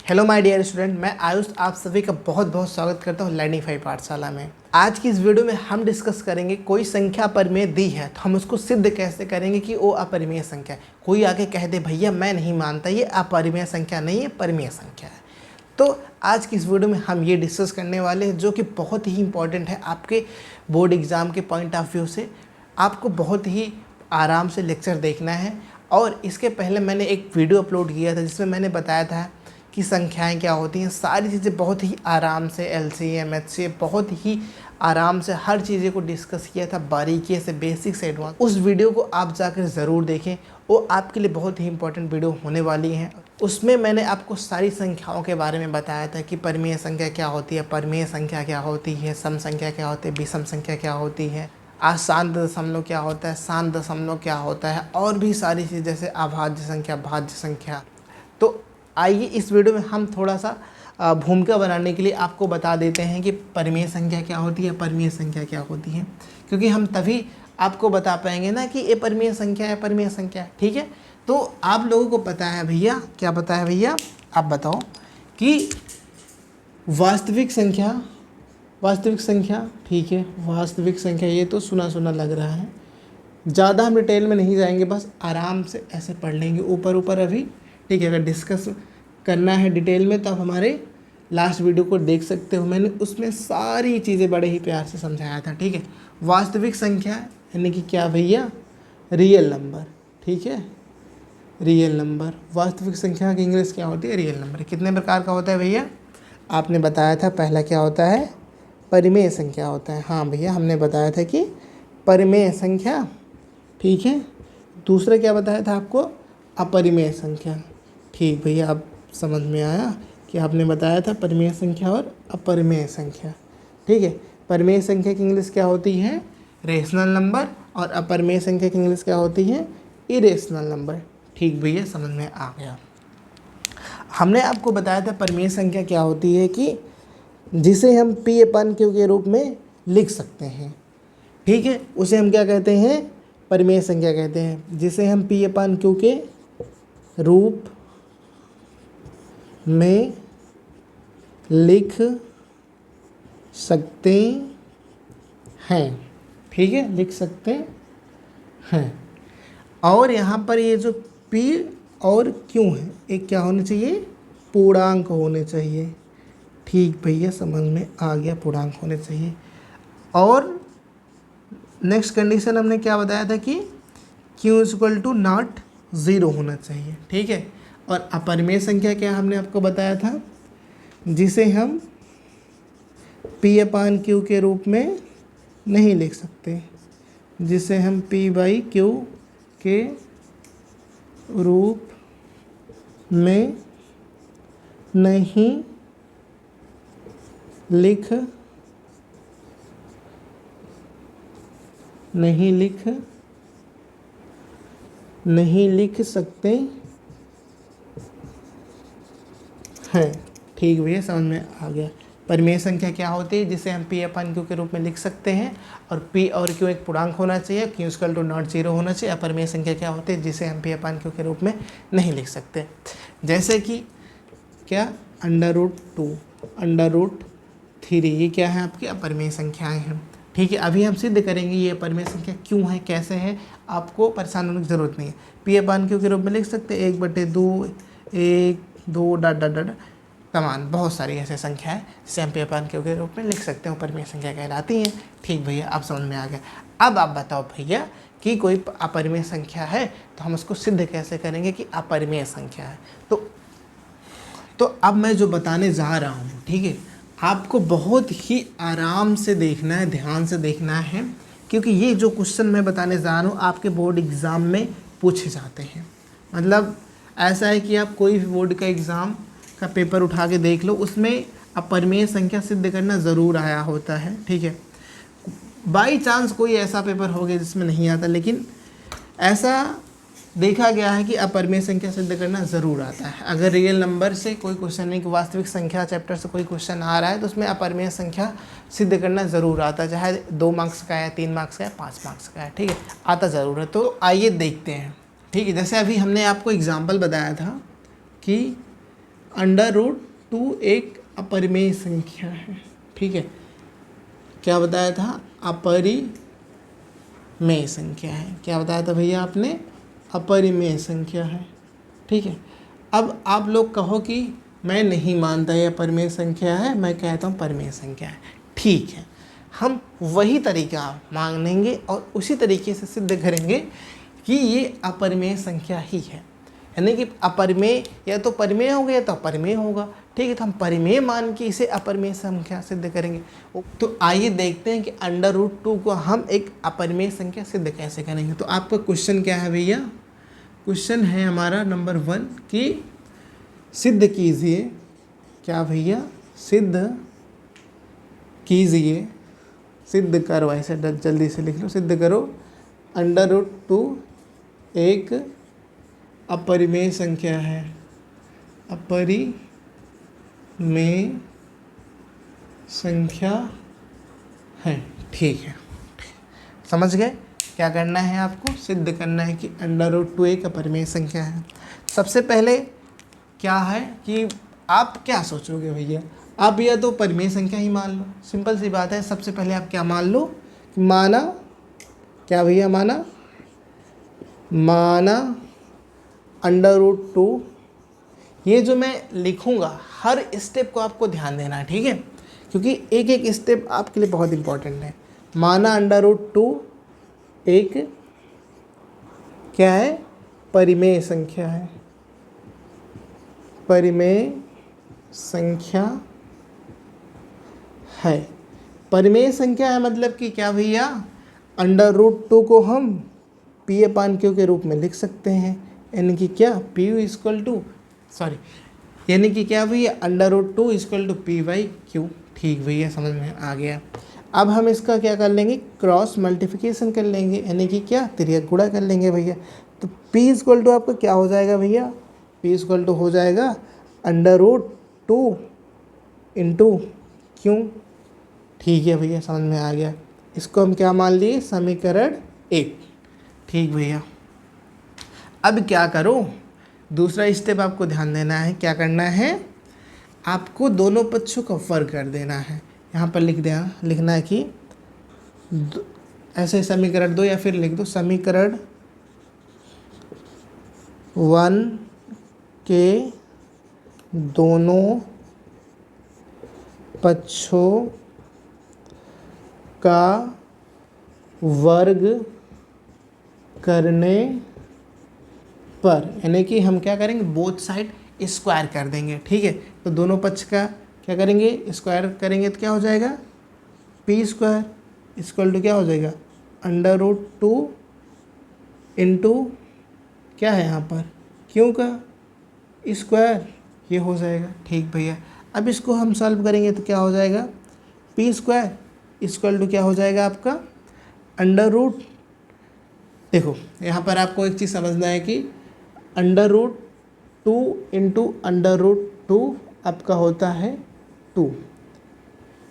Hello my dear student, मैं आयुष आप सभी का बहुत बहुत स्वागत करता हूँ लर्निंग पाठशाला में। आज की इस वीडियो में हम डिस्कस करेंगे कोई संख्या अपरिमेय दी है तो हम उसको सिद्ध कैसे करेंगे कि वो अपरिमेय संख्या है। कोई आके कह दे भैया मैं नहीं मानता ये अपरिमेय संख्या नहीं है, परिमेय संख्या है। तो आज की इस वीडियो में हम ये डिस्कस करने वाले हैं जो कि बहुत ही इंपॉर्टेंट है आपके बोर्ड एग्ज़ाम के पॉइंट ऑफ व्यू से। आपको बहुत ही आराम से लेक्चर देखना है। और इसके पहले मैंने एक वीडियो अपलोड किया था जिसमें मैंने बताया था कि संख्याएं क्या होती हैं, सारी चीज़ें बहुत ही आराम से एलसीएम एचसीएफ बहुत ही आराम से हर चीज़ें को डिस्कस किया था बारीकी से, बेसिक से एडवांस। उस वीडियो को आप जाकर ज़रूर देखें, वो आपके लिए बहुत ही इंपॉर्टेंट वीडियो होने वाली है। उसमें मैंने आपको सारी संख्याओं के बारे में बताया था कि परिमेय संख्या क्या होती है, परिमेय संख्या क्या होती है, सम संख्या क्या होती है, विषम संख्या क्या होती है, आशांत दशमलव क्या होता है, शांत दशमलव क्या होता है, और भी सारी चीज़ जैसे अभाज्य संख्या, भाज्य संख्या। तो आइए इस वीडियो में हम थोड़ा सा भूमिका बनाने के लिए आपको बता देते हैं कि परिमेय संख्या क्या होती है, परिमेय संख्या क्या होती है, क्योंकि हम तभी आपको बता पाएंगे ना कि ये परिमेय संख्या है, परिमेय संख्या है। ठीक है, तो आप लोगों को पता है भैया, क्या पता है भैया, आप बताओ कि वास्तविक संख्या ठीक है, वास्तविक संख्या ये तो सुना सुना लग रहा है, ज़्यादा हम डिटेल में नहीं जाएंगे, बस आराम से ऐसे पढ़ लेंगे ऊपर ऊपर अभी। ठीक है, अगर डिस्कस करना है डिटेल में तो आप हमारे लास्ट वीडियो को देख सकते हो, मैंने उसमें सारी चीज़ें बड़े ही प्यार से समझाया था। ठीक है, वास्तविक संख्या यानी कि क्या भैया, रियल नंबर। ठीक है, रियल नंबर, वास्तविक संख्या की इंग्लिश क्या होती है, रियल नंबर। कितने प्रकार का होता है भैया, आपने बताया था पहला क्या होता है, परिमेय संख्या होता है। हाँ भैया, हमने बताया था कि परिमेय संख्या। ठीक है, दूसरा क्या बताया था आपको, अपरिमेय संख्या। ठीक भैया, अब समझ में आया कि आपने बताया था परिमेय संख्या और अपरिमेय संख्या। ठीक है, परिमेय संख्या की इंग्लिश क्या होती है, रेशनल नंबर, और अपरिमेय संख्या की इंग्लिश क्या होती है, इरेशनल नंबर। ठीक भैया, समझ में आ गया। हमने आपको बताया था परिमेय संख्या क्या होती है कि जिसे हम P/Q के रूप में लिख सकते हैं। ठीक है, उसे हम क्या कहते हैं, परिमेय संख्या कहते हैं, जिसे हम P/Q के रूप में लिख सकते हैं। ठीक है, लिख सकते हैं। और यहाँ पर ये जो P और Q है, एक क्या होना चाहिए, पूर्णांक होने चाहिए। ठीक भैया, समझ में आ गया, पूर्णांक होने चाहिए। और नेक्स्ट कंडीशन हमने क्या बताया था कि Q = नॉट 0 होना चाहिए। ठीक है, और अपरिमेय संख्या क्या हमने आपको बताया था, जिसे हम P/Q के रूप में नहीं लिख सकते, जिसे हम P/Q के रूप में नहीं लिख सकते हैं। ठीक भैया, समझ में आ गया। परिमेय संख्या क्या होती है, जिसे हम P/Q के रूप में लिख सकते हैं, और P और Q एक पूर्णांक होना चाहिए, Q = नॉट 0 होना चाहिए। अपरिमेय संख्या क्या होती है, जिसे हम P/Q के रूप में नहीं लिख सकते, जैसे कि क्या, √2, √3, ये क्या है आपकी अपरिमेय संख्याएं हैं। ठीक है, अभी हम सिद्ध करेंगे ये अपरिमेय संख्या क्यों है, कैसे है, आपको परेशान होने की ज़रूरत नहीं है। P/Q के रूप में लिख सकते हैं 1/2, 1, 2 डॉट डॉट डॉट तमाम बहुत सारी ऐसे संख्या है जिसे हम P/Q के रूप में लिख सकते हैं, परिमेय संख्या कहलाती हैं। ठीक भैया, अब समझ में आ गया। अब आप बताओ भैया कि कोई अपरिमेय संख्या है तो हम उसको सिद्ध कैसे करेंगे कि अपरिमेय संख्या है। तो अब मैं जो बताने जा रहा हूँ, ठीक है, आपको बहुत ही आराम से देखना है, ध्यान से देखना है, क्योंकि ये जो क्वेश्चन मैं बताने जा रहा हूँ आपके बोर्ड एग्ज़ाम में पूछे जाते हैं। मतलब ऐसा है कि आप कोई भी बोर्ड का एग्ज़ाम का पेपर उठा के देख लो, उसमें अपरिमेय संख्या सिद्ध करना ज़रूर आया होता है। ठीक है, बाई चांस कोई ऐसा पेपर हो गया जिसमें नहीं आता, लेकिन ऐसा देखा गया है कि अपरिमेय संख्या सिद्ध करना ज़रूर आता है। अगर रियल नंबर से कोई क्वेश्चन नहीं, कि वास्तविक संख्या चैप्टर से कोई क्वेश्चन आ रहा है तो उसमें अपरिमेय संख्या सिद्ध करना ज़रूर आता है, चाहे 2 मार्क्स का है, 3 मार्क्स का है, 5 मार्क्स का है। ठीक है, आता ज़रूर है। तो आइए देखते हैं। ठीक है, जैसे अभी हमने आपको एग्जाम्पल बताया था कि अंडर रूट 2 एक अपरिमेय संख्या है। ठीक है, क्या बताया था? अपरिमेय संख्या है। क्या बताया था भैया आपने? अपरिमेय संख्या है। ठीक है, अब आप लोग कहो कि मैं नहीं मानता ये अपरिमेय संख्या है, मैं कहता हूँ परिमेय संख्या है। ठीक है, हम वही तरीका मांगेंगे और उसी तरीके से सिद्ध करेंगे कि ये अपरिमेय संख्या ही है, यानी कि अपरिमेय या तो परिमेय होगा या तो अपरिमेय होगा। ठीक है, तो हम परिमेय मान के इसे अपरिमेय संख्या सिद्ध करेंगे। तो आइए देखते हैं कि अंडर रूट 2 को हम एक अपरिमेय संख्या सिद्ध कैसे करेंगे। तो आपका क्वेश्चन क्या है भैया? क्वेश्चन है हमारा नंबर 1 कि सिद्ध कीजिए। क्या भैया? सिद्ध कीजिए, सिद्ध करो, ऐसे जल्दी से लिख लो, सिद्ध करो अंडर रूट 2 एक अपरिमेय संख्या है। अपरिमेय संख्या है। ठीक है, समझ गए? क्या करना है आपको? सिद्ध करना है कि अंडर रूट 2 एक अपरिमेय संख्या है। सबसे पहले क्या है कि आप क्या सोचोगे भैया? आप या तो परिमेय संख्या ही मान लो, सिंपल सी बात है। सबसे पहले आप क्या मान लो? माना, क्या भैया? माना अंडर रूट 2। ये जो मैं लिखूंगा हर स्टेप को आपको ध्यान देना है, ठीक है, क्योंकि एक एक स्टेप आपके लिए बहुत इंपॉर्टेंट है। माना अंडर रूट 2 एक क्या है? परिमेय संख्या है। परिमेय संख्या है। परिमेय संख्या है मतलब कि क्या भैया? अंडर रूट 2 को हम पी अपान क्यू के रूप में लिख सकते हैं, यानी कि क्या? पी यू इक्वल टू यानी कि क्या भैया? Under root 2 equal to p by q. ठीक भैया, समझ में आ गया। अब हम इसका क्या कर लेंगे? क्रॉस मल्टीप्लिकेशन कर लेंगे, यानी कि क्या? तिर्यक गुणा कर लेंगे भैया। तो p इक्वल टू आपका क्या हो जाएगा भैया? p इक्वल टू हो जाएगा अंडर रूट 2 इंटू क्यू। ठीक है भैया, समझ में आ गया। इसको हम क्या मान लिए? समीकरण 1। ठीक भैया, अब क्या करो? दूसरा स्टेप आपको ध्यान देना है। क्या करना है? आपको दोनों पक्षों का वर्ग कर देना है। यहाँ पर लिखना है कि ऐसे समीकरण 2, या फिर लिख दो समीकरण 1 के दोनों पक्षों का वर्ग करने पर, यानी कि हम क्या करेंगे? बोथ साइड स्क्वायर कर देंगे। ठीक है, तो दोनों पक्ष का क्या करेंगे? स्क्वायर करेंगे तो क्या हो जाएगा? पी स्क्वायर इक्वल टू क्या हो जाएगा? अंडर रूट 2 इंटू क्या है यहाँ पर? क्यों का स्क्वायर, ये हो जाएगा। ठीक भैया, अब इसको हम सॉल्व करेंगे तो क्या हो जाएगा? पी स्क्वायर इक्वल टू क्या हो जाएगा आपका? अंडर रूट, देखो यहाँ पर आपको एक चीज़ समझना है कि under root 2 into under root 2 आपका होता है 2।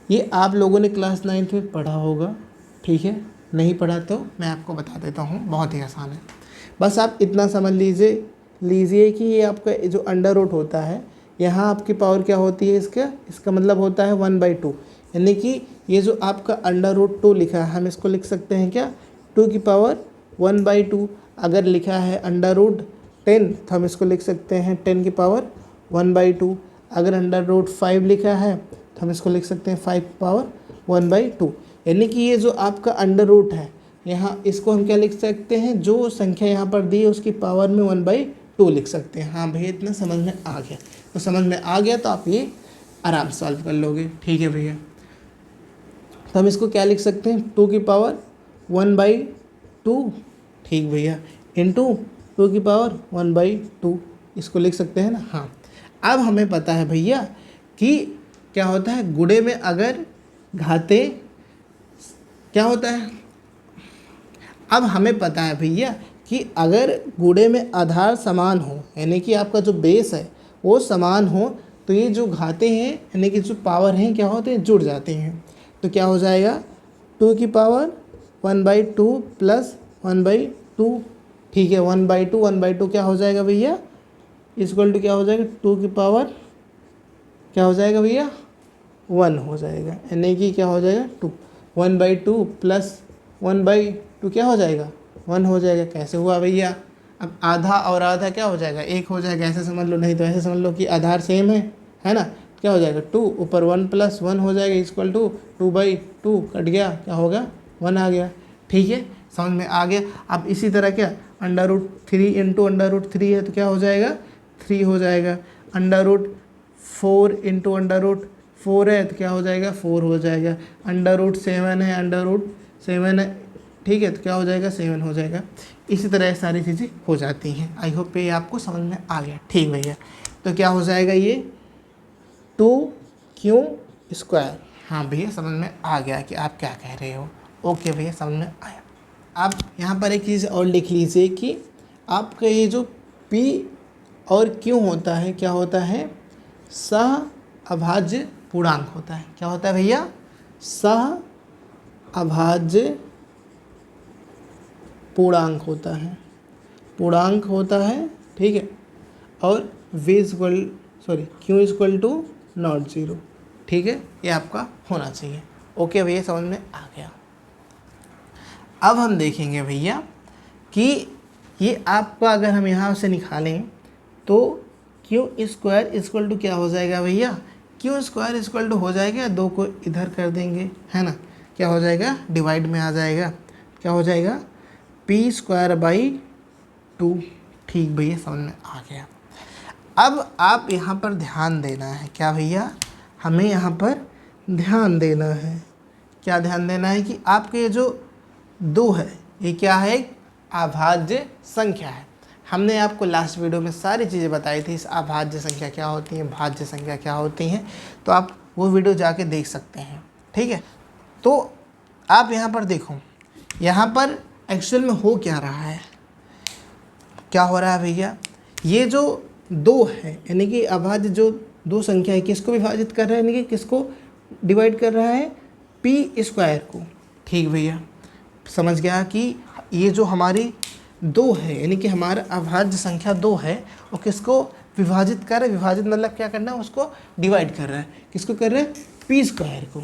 ये आप लोगों ने क्लास 9th में पढ़ा होगा। ठीक है, नहीं पढ़ा तो मैं आपको बता देता हूँ, बहुत ही आसान है। बस आप इतना समझ लीजिए कि ये आपका जो अंडर रूट होता है, यहाँ आपकी पावर क्या होती है? इसका मतलब होता है 1/2, यानी कि ये जो आपका अंडर रूट 2 लिखा है, हम इसको लिख सकते हैं क्या? 2 की पावर 1/2। अगर लिखा है अंडर रूट 10 तो हम इसको लिख सकते हैं 10 की पावर 1/2। अगर अंडर रूट 5 लिखा है तो हम इसको लिख सकते हैं 5 पावर 1/2। यानी कि ये जो आपका अंडर रूट है, यहाँ इसको हम क्या लिख सकते हैं? जो संख्या यहाँ पर दी है उसकी पावर में 1/2 लिख सकते हैं। हाँ भैया, इतना समझ में आ गया? तो समझ में आ गया तो आप ये आराम से सॉल्व कर लोगे। ठीक है भैया, तो हम इसको क्या लिख सकते हैं? 2 की पावर 1/2। ठीक भैया, इंटू 2 की पावर 1/2, इसको लिख सकते हैं ना? हाँ, अब हमें पता है भैया कि क्या होता है गुणे में अगर घाते क्या होता है। अब हमें पता है भैया कि अगर गुणे में आधार समान हो, यानी कि आपका जो बेस है वो समान हो, तो ये जो घाते हैं यानी कि जो पावर हैं क्या होते हैं? जुड़ जाते हैं। तो क्या हो जाएगा? 2 की पावर 1/2 प्लस 1/2। ठीक है, 1/2 क्या हो जाएगा भैया? इक्वल टू क्या हो जाएगा? 2 की पावर क्या हो जाएगा भैया 1 हो जाएगा, यानी कि क्या हो जाएगा 2, 1/2 प्लस 1/2 क्या हो जाएगा 1 हो जाएगा। कैसे हुआ भैया, अब आधा और आधा क्या हो जाएगा 1 हो जाएगा, ऐसे समझ लो, नहीं तो ऐसे समझ लो कि आधार सेम है ना। क्या हो जाएगा 2 ऊपर 1 प्लस 1 हो जाएगा इक्वल टू 2/2 कट गया, क्या होगा 1 आ गया। ठीक है, समझ में आ गया। अब इसी तरह क्या √3 इंटू √3 है तो क्या हो जाएगा 3 हो जाएगा, √4 इंटू √4 है तो क्या हो जाएगा 4 हो जाएगा, √7 है √7 है, ठीक है, तो क्या हो जाएगा 7 हो जाएगा। इसी तरह सारी चीज़ें हो जाती हैं। आई होप ये आपको समझ में आ गया। ठीक भैया, तो क्या हो जाएगा ये 2q²। हाँ भैया समझ में आ गया कि आप क्या कह रहे हो। ओके भैया समझ में आया। आप यहाँ पर एक चीज़ और लिख लीजिए कि आपका ये जो p और q होता है क्या होता है, सह अभाज्य पूर्णांक होता है। क्या होता है भैया, सह अभाज्य पूर्णांक होता है, पूर्णांक होता है। ठीक है, और q=0। ठीक है, ये आपका होना चाहिए। ओके भैया समझ में आ गया। अब हम देखेंगे भैया कि ये आपका अगर हम यहाँ से निकालें तो q² क्या हो जाएगा भैया, q² हो जाएगा 2 को इधर कर देंगे, है ना, क्या हो जाएगा डिवाइड में आ जाएगा, क्या हो जाएगा p²/2। ठीक भैया समझ में आ गया। अब आप यहाँ पर ध्यान देना है, क्या भैया हमें यहाँ पर ध्यान देना है, क्या ध्यान देना है कि आपके जो 2 है ये क्या है, एक अभाज्य संख्या है। हमने आपको लास्ट वीडियो में सारी चीज़ें बताई थी, इस अभाज्य संख्या क्या होती है, भाज्य संख्या क्या होती हैं, तो आप वो वीडियो जाके देख सकते हैं। ठीक है, तो आप यहाँ पर देखो, यहाँ पर एक्चुअल में हो क्या रहा है, क्या हो रहा है भैया, ये जो 2 है यानी कि अभाज्य जो 2 संख्या है किसको विभाजित कर रहा है, यानी कि किसको डिवाइड कर रहा है, p² को। ठीक भैया, समझ गया कि ये जो हमारी 2 है यानी कि हमारा अभाज्य संख्या 2 है वो किसको विभाजित कर रहा है, विभाजित मतलब क्या करना है, उसको डिवाइड कर रहा है, किसको कर रहा है, p² को।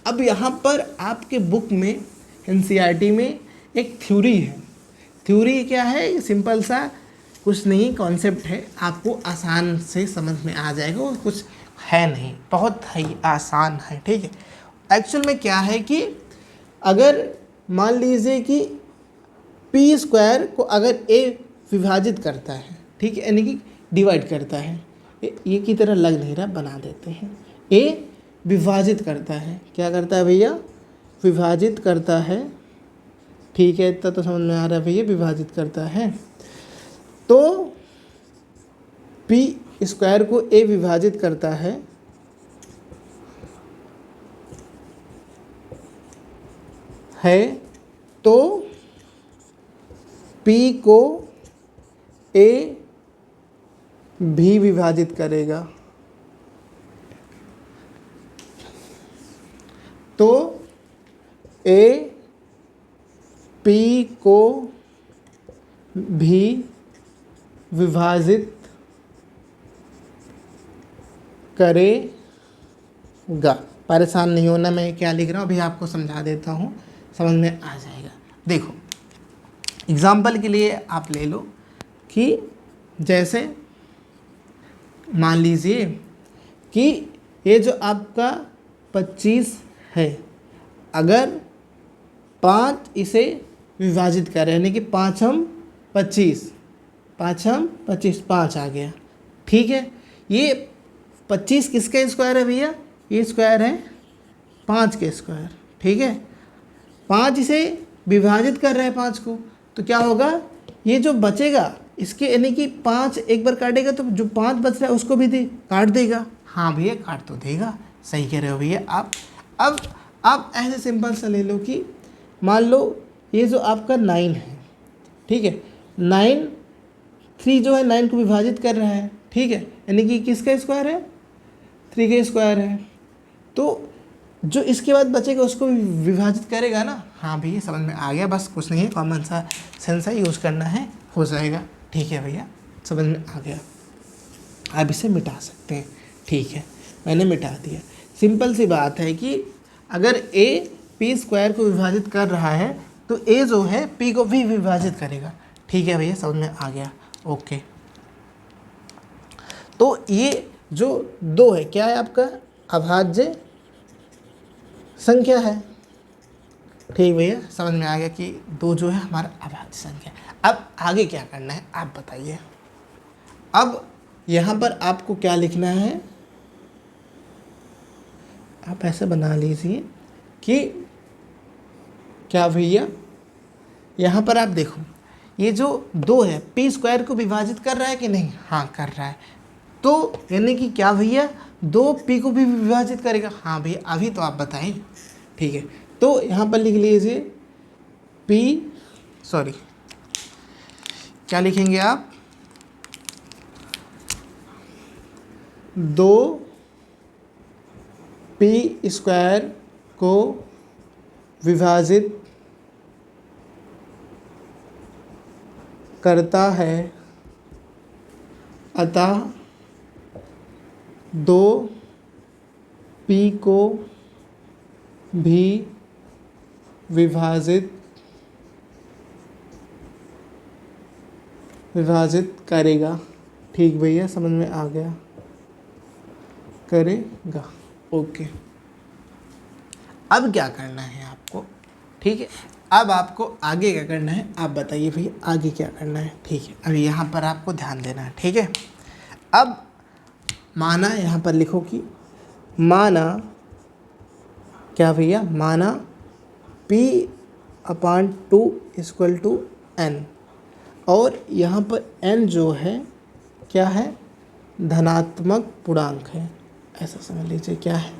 अब यहाँ पर आपके बुक में NCERT में एक थ्योरी है, थ्योरी क्या है, सिंपल सा कुछ नहीं कॉन्सेप्ट है, आपको आसान से समझ में आ जाएगा, वो कुछ है नहीं, बहुत ही आसान है। ठीक है, एक्चुअल में क्या है कि अगर मान लीजिए कि p² को अगर a विभाजित करता है, ठीक है, यानी कि डिवाइड करता है, ये की तरह लग नहीं रहा, बना देते हैं, a विभाजित करता है, क्या करता है भैया, विभाजित करता है। ठीक है, इतना तो समझ में आ रहा है भैया, विभाजित करता है, तो p² को a विभाजित करता है, तो p को a भी विभाजित करेगा, तो a p को भी विभाजित करेगा। परेशान नहीं होना, मैं क्या लिख रहा हूँ अभी आपको समझा देता हूँ, समझ में आ जाएगा। देखो एग्जाम्पल के लिए आप ले लो कि जैसे मान लीजिए कि ये जो आपका 25 है, अगर 5 इसे विभाजित करें यानी कि 5 हम 25 5 आ गया। ठीक है, ये 25 किसका स्क्वायर है भैया, ये स्क्वायर है 5 के स्क्वायर। ठीक है, 5 इसे विभाजित कर रहे हैं 5 को, तो क्या होगा, ये जो बचेगा इसके यानी कि 5 एक बार काटेगा तो जो 5 बच रहा है उसको भी काट देगा। हाँ भैया काट तो देगा, सही कह रहे हो भैया आप। अब आप ऐसे सिंपल सा ले लो कि मान लो ये जो आपका 9 है, ठीक है, 3 जो है 9 को विभाजित कर रहा है। ठीक है, यानी कि किसका स्क्वायर है, 3 का स्क्वायर है, तो जो इसके बाद बचेगा उसको विभाजित करेगा ना। हाँ भैया समझ में आ गया, बस कुछ नहीं है, कॉमन सा सेंस है, यूज़ करना है, हो जाएगा। ठीक है भैया समझ में आ गया, आप इसे मिटा सकते हैं। ठीक है, मैंने मिटा दिया। सिंपल सी बात है कि अगर a p स्क्वायर को विभाजित कर रहा है तो a जो है p को भी विभाजित करेगा। ठीक है भैया, समझ में आ गया। ओके, तो ये जो 2 है क्या है आपका अभाज्य संख्या है। ठीक भैया, समझ में आ गया कि 2 जो है हमारा अभाज्य संख्या। अब आगे क्या करना है आप बताइए। अब यहाँ पर आपको क्या लिखना है, आप ऐसे बना लीजिए कि क्या भैया, यहाँ पर आप देखो ये जो 2 है p स्क्वायर को विभाजित कर रहा है कि नहीं, हाँ कर रहा है। तो यानी कि क्या भैया 2 p को भी विभाजित करेगा। हाँ भैया, अभी तो आप बताएं। ठीक है, तो यहाँ पर लिख लीजिए क्या लिखेंगे आप, 2 p स्क्वायर को विभाजित करता है, अतः 2 p को भी विभाजित करेगा। ठीक भैया, समझ में आ गया, करेगा। ओके, अब क्या करना है आपको। ठीक है, अब आपको आगे क्या करना है आप बताइए भैया, आगे क्या करना है। ठीक है, अभी यहाँ पर आपको ध्यान देना है। ठीक है, अब माना यहाँ पर लिखो कि माना क्या भैया, माना p/2 = n, और यहाँ पर n जो है क्या है, धनात्मक पूर्णांक है। ऐसा समझ लीजिए, क्या है,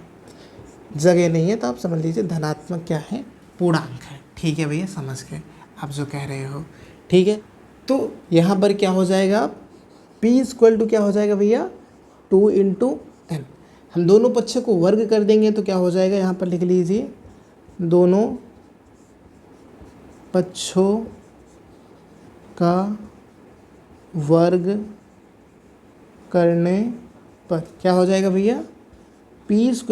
जगह नहीं है तो आप समझ लीजिए धनात्मक क्या है, पूर्णांक है। ठीक है भैया, समझ गए आप जो कह रहे हो। ठीक है, तो यहाँ पर क्या हो जाएगा, p = क्या हो जाएगा भैया, 2 × n। हम दोनों पक्षों को वर्ग कर देंगे तो क्या हो जाएगा, यहाँ पर लिख लीजिए, दोनों पक्षों का वर्ग करने पर क्या हो जाएगा भैया, p² =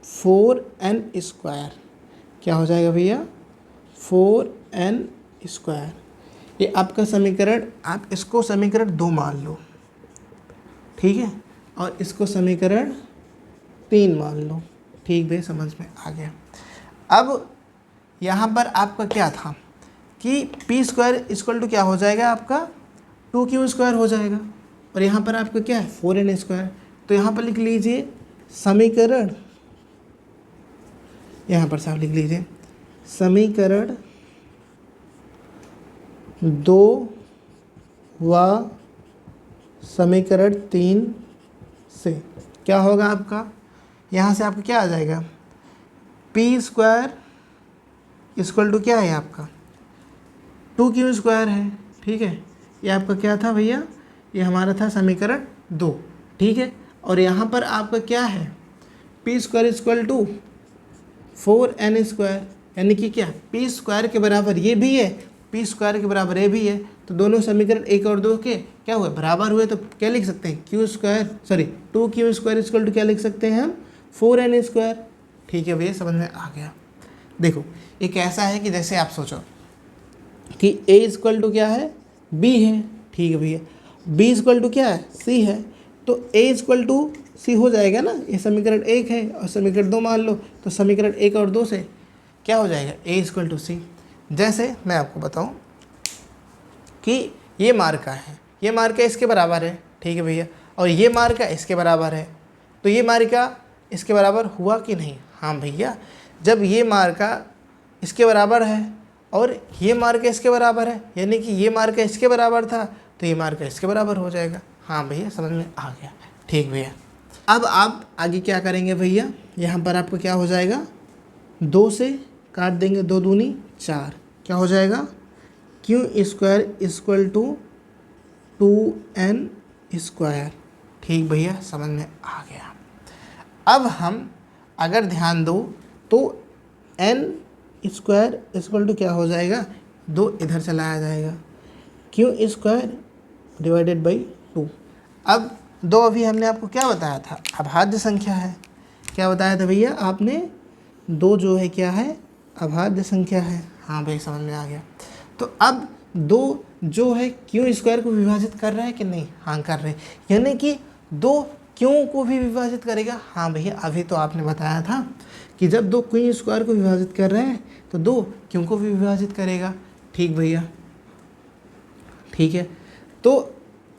4n²। क्या हो जाएगा भैया, 4n²। ये आपका समीकरण, आप इसको समीकरण 2 मान लो। ठीक है, और इसको समीकरण 3 मान लो। ठीक भैया, समझ में आ गया। अब यहाँ पर आपका क्या था कि p² क्या हो जाएगा आपका, 2q² हो जाएगा, और यहाँ पर आपका क्या है 4n²। तो यहाँ पर लिख लीजिए समीकरण, यहाँ पर साफ लिख लीजिए समीकरण 2 व समीकरण 3 से क्या होगा आपका, यहाँ से आपका क्या आ जाएगा, p² = क्या है आपका, 2q² है। ठीक है, ये आपका क्या था भैया, ये हमारा था समीकरण 2। ठीक है, और यहाँ पर आपका क्या है, p² = 4n², यानी कि क्या p² के बराबर ये भी है, p² के बराबर ये भी है, तो दोनों समीकरण 1 और 2 के क्या हुए, बराबर हुए। तो क्या लिख सकते हैं, 2q² = क्या लिख सकते हैं हम, 4n²। ठीक है भैया, समझ में आ गया। देखो एक ऐसा है कि जैसे आप सोचो कि a = क्या है, b है। ठीक है भैया, b = क्या है, c है। तो a = c हो जाएगा ना, ये समीकरण 1 है और समीकरण 2 मान लो, तो समीकरण 1 और 2 से क्या हो जाएगा, a = c। जैसे मैं आपको बताऊं कि ये मार्का है, ये मार्का इसके बराबर है। ठीक है भैया, और ये मार्का इसके बराबर है, तो ये मार्का इसके बराबर हुआ कि नहीं। हाँ भैया, जब ये मार्का इसके बराबर है और ये मार्का इसके बराबर है, यानी कि ये मार्का इसके बराबर था तो ये मार्का इसके बराबर हो जाएगा। हाँ भैया, समझ में आ गया। ठीक भैया, अब आप आगे क्या करेंगे भैया, यहाँ पर आपको क्या हो जाएगा, 2 से काट देंगे, 2 दूनी 4, क्या हो जाएगा, q² = 2n²। ठीक भैया, समझ में आ गया। अब हम अगर ध्यान दो तो n² क्या हो जाएगा, 2 इधर चलाया जाएगा, q² / 2। अब दो अभी हमने आपको क्या बताया था, अभाज्य संख्या है। क्या बताया था भैया आपने, दो जो है क्या है, अभाज्य संख्या है। हाँ भाई समझ में आ गया। तो अब दो जो है क्यों स्क्वायर को विभाजित कर रहा है कि नहीं, हाँ कर रहे हैं, यानी कि दो क्यों को भी विभाजित करेगा। हाँ भैया अभी तो आपने बताया था कि जब दो क्यों स्क्वायर को विभाजित कर रहे हैं तो दो क्यों को भी विभाजित करेगा। ठीक भैया, ठीक है। तो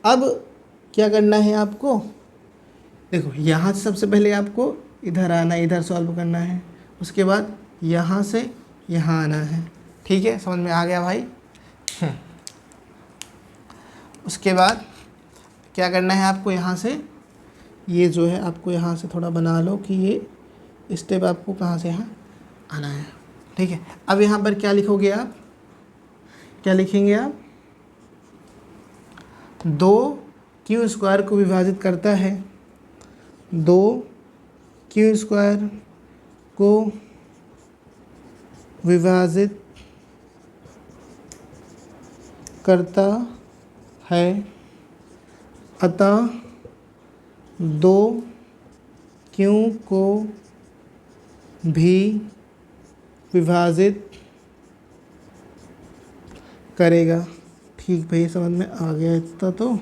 अब क्या करना है आपको, देखो यहाँ से सबसे पहले आपको इधर आना है, इधर सॉल्व करना है, उसके बाद यहाँ से यहाँ आना है। ठीक है, समझ में आ गया भाई। उसके बाद क्या करना है आपको, यहाँ से ये जो है आपको यहाँ से थोड़ा बना लो कि ये स्टेप आपको कहाँ से यहाँ आना है। ठीक है, अब यहाँ पर क्या लिखोगे आप, क्या लिखेंगे आप, दो क्यू स्क्वायर को विभाजित करता है, दो क्यू स्क्वायर को विभाजित करता है, अतः दो क्यू को भी विभाजित करेगा। ठीक भैया समझ में आ गया इतना तो,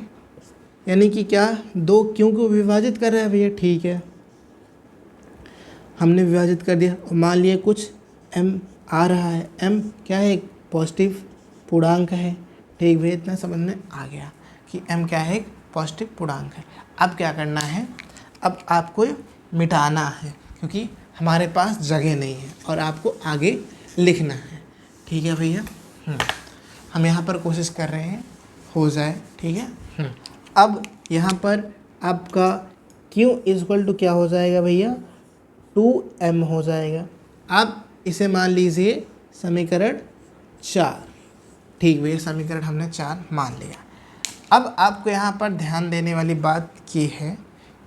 यानी कि क्या, दो क्यों को विभाजित कर रहा है भैया। ठीक है, हमने विभाजित कर दिया। मान लिया कुछ m आ रहा है, m क्या है, एक पॉजिटिव पूर्णांक है। ठीक भैया इतना समझ में आ गया कि m क्या है, एक पॉजिटिव पूर्णांक है। अब क्या करना है, अब आपको मिटाना है क्योंकि हमारे पास जगह नहीं है और आपको आगे लिखना है। ठीक है भैया, हम यहाँ पर कोशिश कर रहे हैं हो जाए। ठीक है, अब यहाँ पर आपका q इक्वल टू क्या हो जाएगा भैया, 2m हो जाएगा। अब इसे मान लीजिए समीकरण 4। ठीक भैया, समीकरण हमने 4 मान लिया। अब आपको यहाँ पर ध्यान देने वाली बात ये है,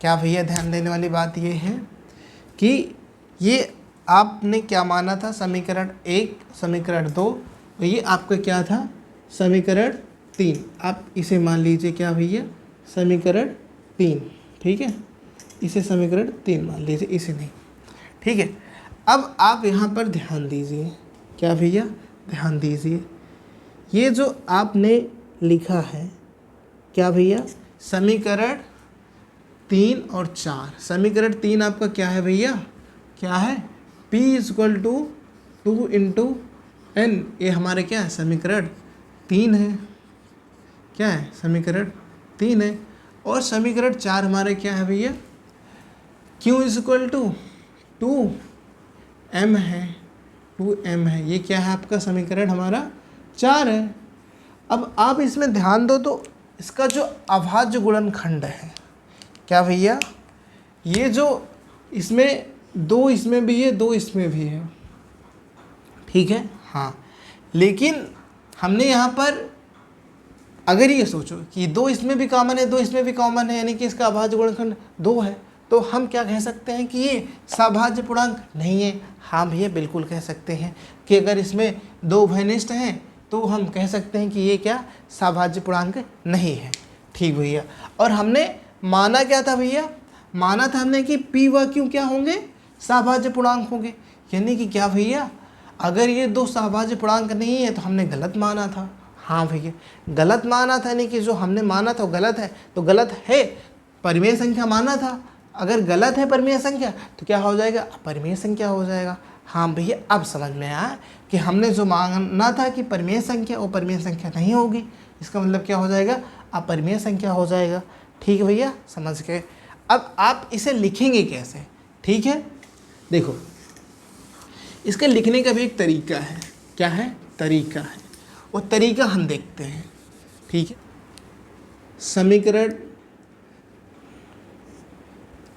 क्या भैया ध्यान देने वाली बात ये है कि ये आपने क्या माना था, समीकरण 1 समीकरण 2, ये आपका क्या था, समीकरण 3। आप इसे मान लीजिए क्या भैया, समीकरण 3। ठीक है, इसे समीकरण 3 मान लीजिए, इसे नहीं। ठीक है, अब आप यहाँ पर ध्यान दीजिए, क्या भैया ध्यान दीजिए, ये जो आपने लिखा है क्या भैया, समीकरण 3 और 4। समीकरण 3 आपका क्या है भैया, क्या है, p equal to 2 into n, ये हमारे क्या है, समीकरण 3 है। क्या है, समीकरण 3 है। और समीकरण 4 हमारे क्या है भैया, q इक्वल टू 2m है, 2m है। ये क्या है आपका समीकरण हमारा 4 है। अब आप इसमें ध्यान दो तो इसका जो अभाज्य गुणनखंड है, क्या भैया, ये जो इसमें दो इसमें भी है, दो इसमें भी है। ठीक है, हाँ, लेकिन हमने यहाँ पर अगर ये सोचो कि दो इसमें भी कॉमन है, दो इसमें भी कॉमन है, यानी कि इसका अभाज्य गुणनखंड 2 है, तो हम क्या कह सकते हैं कि ये सभाज्य पूर्णांक नहीं है। हाँ भैया बिल्कुल कह सकते हैं कि अगर इसमें दो उभयनिष्ठ हैं तो हम कह सकते हैं कि ये क्या, सभाज्य पूर्णांक नहीं है। ठीक भैया, और हमने माना क्या था भैया, माना था हमने कि p व q क्या होंगे, सभाज्य पूर्णांक होंगे। यानी कि क्या भैया, अगर ये दो सभाज्य पूर्णांक नहीं है तो हमने गलत माना था। हाँ भैया गलत माना था, यानी कि जो हमने माना था वो गलत है, तो गलत है, परिमेय संख्या माना था, अगर गलत है परिमेय संख्या तो क्या हो जाएगा, अपरिमेय संख्या हो जाएगा। हाँ भैया अब समझ में आया कि हमने जो माना था कि परिमेय संख्या वो परिमेय संख्या नहीं होगी, इसका मतलब क्या हो जाएगा, अपरिमेय संख्या हो जाएगा। ठीक है भैया, समझ गए। अब आप इसे लिखेंगे कैसे, ठीक है, देखो इसके लिखने का भी एक तरीका है। क्या है, तरीका है, वो तरीका हम देखते हैं। ठीक है, समीकरण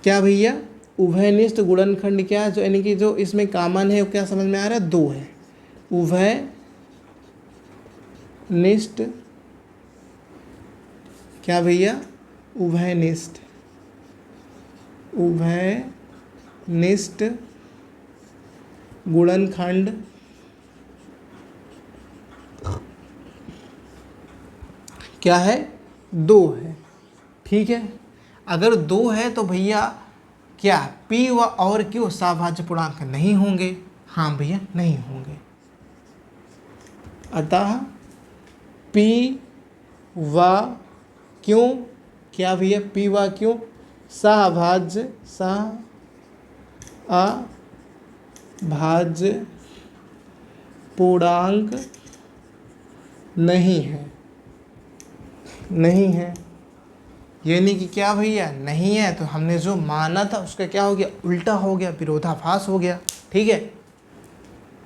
क्या भैया, उभयनिष्ठ गुणनखंड क्या जो, यानी कि जो इसमें कॉमन है वो क्या समझ में आ रहा है, 2 है। उभयनिष्ठ क्या भैया, उभयनिष्ठ गुणनखंड क्या है, 2 है। ठीक है, अगर 2 है तो भैया क्या P व और Q सहभाज्य पूर्णांक नहीं होंगे? हाँ भैया नहीं होंगे। अतः P व Q क्या भैया P व Q सहभाज्य पूर्णांक नहीं है, नहीं है। यानी कि क्या भैया नहीं है, तो हमने जो माना था उसका क्या हो गया, उल्टा हो गया, विरोधाभास हो गया। ठीक है,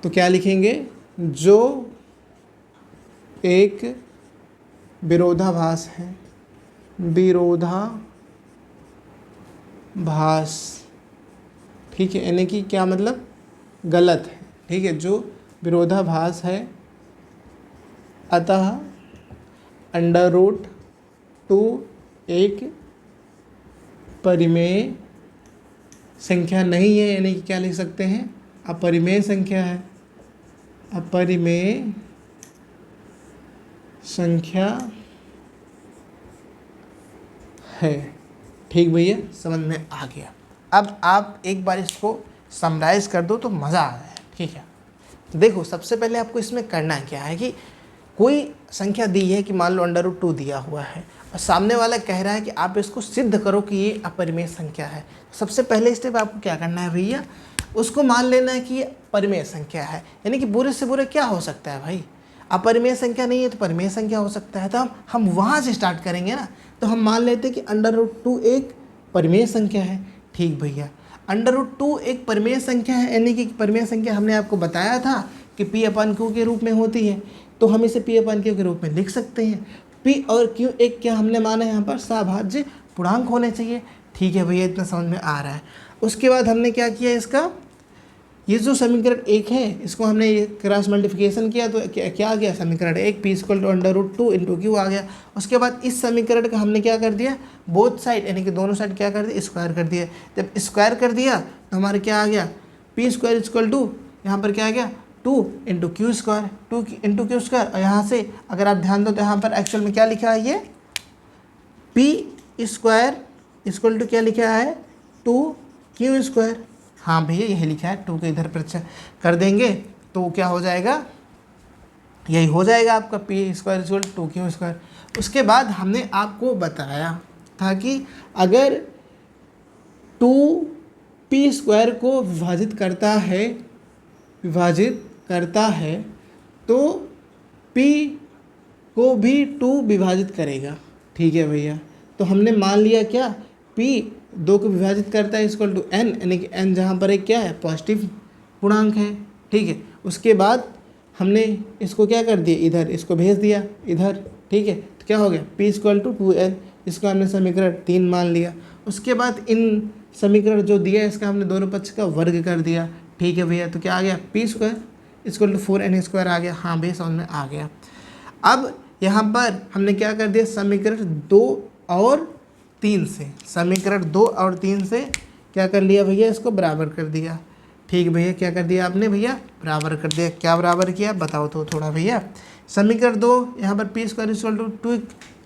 तो क्या लिखेंगे, जो एक विरोधाभास है, विरोधाभास, ठीक है, यानी कि क्या मतलब गलत है। ठीक है, जो विरोधाभास है, अतः √2 एक परिमेय संख्या नहीं है, यानी कि क्या लिख सकते हैं, अपरिमेय संख्या है, अपरिमेय संख्या है। ठीक भैया, समझ में आ गया। अब आप एक बार इसको समराइज कर दो तो मज़ा आ जाए। ठीक है, तो देखो सबसे पहले आपको इसमें करना क्या है कि कोई संख्या दी है कि मान लो √2 दिया हुआ है और सामने वाला कह रहा है कि आप इसको सिद्ध करो कि ये अपरिमेय संख्या है। सबसे पहले स्टेप आपको क्या करना है भैया, उसको मान लेना है कि ये परिमेय संख्या है। यानी कि बुरे से बुरे क्या हो सकता है भाई, अपरिमेय संख्या नहीं है तो परिमेय संख्या हो सकता है। तो हम वहाँ से स्टार्ट करेंगे ना। तो हम मान लेते हैं कि √2 एक परिमेय संख्या है। ठीक भैया, √2 एक परिमेय संख्या है, यानी कि परिमेय संख्या हमने आपको बताया था कि P/Q के रूप में होती है, तो हम इसे P/Q के रूप में लिख सकते हैं। P और Q एक क्या हमने माना है यहाँ पर, सहभाज्य पूर्णांक होने चाहिए। ठीक है भैया, इतना समझ में आ रहा है। उसके बाद हमने क्या किया, इसका ये जो समीकरण 1 है इसको हमने क्रॉस मल्टीप्लिकेशन किया तो क्या आ गया, समीकरण 1 P = √2 × Q आ गया। उसके बाद इस समीकरण का हमने क्या कर दिया, बोथ साइड यानी कि दोनों साइड क्या कर दिया, स्क्वायर कर दिया। जब स्क्वायर कर दिया तो हमारे क्या आ गया, P² = यहाँ पर क्या आ गया 2 × Q², 2 × Q²। और यहाँ से अगर आप ध्यान दो तो यहाँ पर एक्चुअल में क्या लिखा है, ये P² = क्या लिखा है 2Q²। हाँ भैया यही लिखा है, 2 के इधर पर कर देंगे तो क्या हो जाएगा, यही हो जाएगा आपका P² = 2Q²। उसके बाद हमने आपको बताया था कि अगर 2P² को विभाजित करता है तो P को भी 2 विभाजित करेगा। ठीक है भैया, तो हमने मान लिया क्या, P 2 को विभाजित करता है = n, यानी कि n जहाँ पर एक क्या है, पॉजिटिव पूर्णांक है। ठीक है, उसके बाद हमने इसको क्या कर दिया, इधर इसको भेज दिया इधर। ठीक है, तो क्या हो गया, P = 2n, इसको हमने समीकरण 3 मान लिया। उसके बाद इन समीकरण जो दिया है इसका हमने दोनों पक्ष का वर्ग कर दिया। ठीक है भैया, तो क्या आ गया, P² = 4n² आ गया। हाँ भैया समझ में आ गया। अब यहाँ पर हमने क्या कर दिया, समीकरण 2 और 3 से, समीकरण 2 और 3 से क्या कर लिया भैया, इसको बराबर कर दिया। ठीक भैया, क्या कर दिया आपने भैया, बराबर कर दिया। क्या बराबर किया बताओ तो थोड़ा भैया। समीकरण 2 यहाँ पर P² =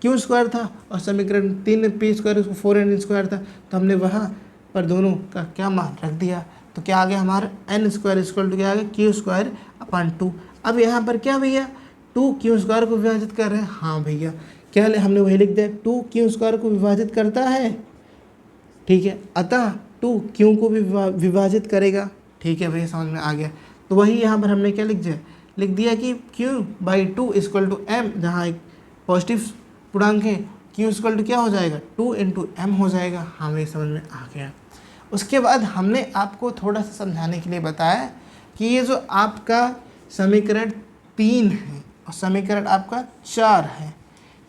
2Q² था और समीकरण 3 P² = 4n² था, तो हमने वहाँ पर दोनों का क्या मान रख दिया। तो क्या आ गया हमारा, n² = क्या आ गया, Q²/2। अब यहाँ पर क्या भैया, 2Q² को विभाजित कर रहे हैं। हाँ भैया, क्या हमने वही लिख दिया, 2Q² को विभाजित करता है। ठीक है, अतः 2 Q को भी विभाजित करेगा। ठीक है भैया, समझ में आ गया। तो वही यहाँ पर हमने क्या लिख दिया कि Q/2 = m, जहाँ एक पॉजिटिव पूर्णांक है, Q क्या हो जाएगा, 2 × m हो जाएगा। हाँ भैया समझ में आ गया। उसके बाद हमने आपको थोड़ा सा समझाने के लिए बताया कि ये जो आपका समीकरण 3 है और समीकरण आपका 4 है,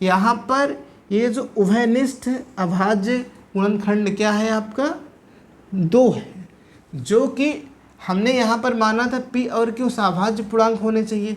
यहाँ पर ये जो उभयनिष्ठ अभाज्य गुणनखंड क्या है आपका, 2 है, जो कि हमने यहाँ पर माना था P और Q सहभाज्य पूर्णांक होने चाहिए।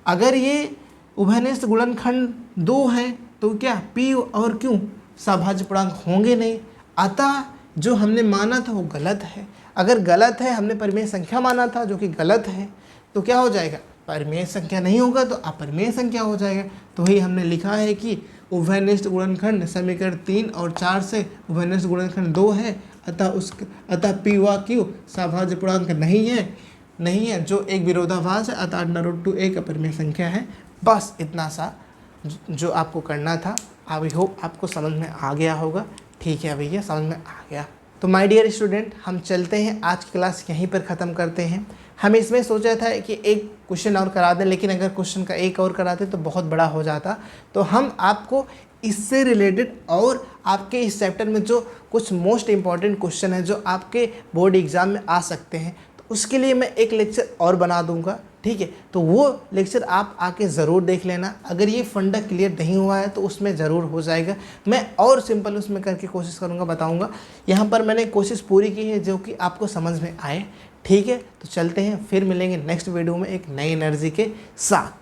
अगर ये उभयनिष्ठ गुणनखंड 2 है तो क्या P और Q सहभाज्य पूर्णांक होंगे नहीं। अतः जो हमने माना था वो गलत है। अगर गलत है, हमने परिमेय संख्या माना था जो कि गलत है, तो क्या हो जाएगा, परिमेय संख्या नहीं होगा तो अपरिमेय संख्या हो जाएगा। तो वही हमने लिखा है कि उभयनिष्ठ गुणनखंड समीकरण 3 और 4 से उभयनिष्ठ गुणनखंड 2 है, अतः पी व क्यू सभाज्य पूर्णांक नहीं है जो एक विरोधाभास है, अतः √2 एक अपरिमेय संख्या है। बस इतना सा जो आपको करना था। आई होप आपको समझ में आ गया होगा। ठीक है भैया, समझ में आ गया। तो माय डियर स्टूडेंट, हम चलते हैं, आज की क्लास यहीं पर ख़त्म करते हैं। हम इसमें सोचा था कि एक क्वेश्चन और करा दें, लेकिन अगर क्वेश्चन का एक और कराते तो बहुत बड़ा हो जाता। तो हम आपको इससे रिलेटेड और आपके इस चैप्टर में जो कुछ मोस्ट इम्पॉर्टेंट क्वेश्चन है जो आपके बोर्ड एग्ज़ाम में आ सकते हैं, तो उसके लिए मैं एक लेक्चर और बना दूंगा। ठीक है, तो वो लेक्चर आप आके ज़रूर देख लेना। अगर ये फंडा क्लियर नहीं हुआ है तो उसमें ज़रूर हो जाएगा। मैं और सिंपल उसमें करके कोशिश करूँगा, बताऊँगा। यहाँ पर मैंने कोशिश पूरी की है जो कि आपको समझ में आए। ठीक है, तो चलते हैं, फिर मिलेंगे नेक्स्ट वीडियो में एक नई एनर्जी के साथ।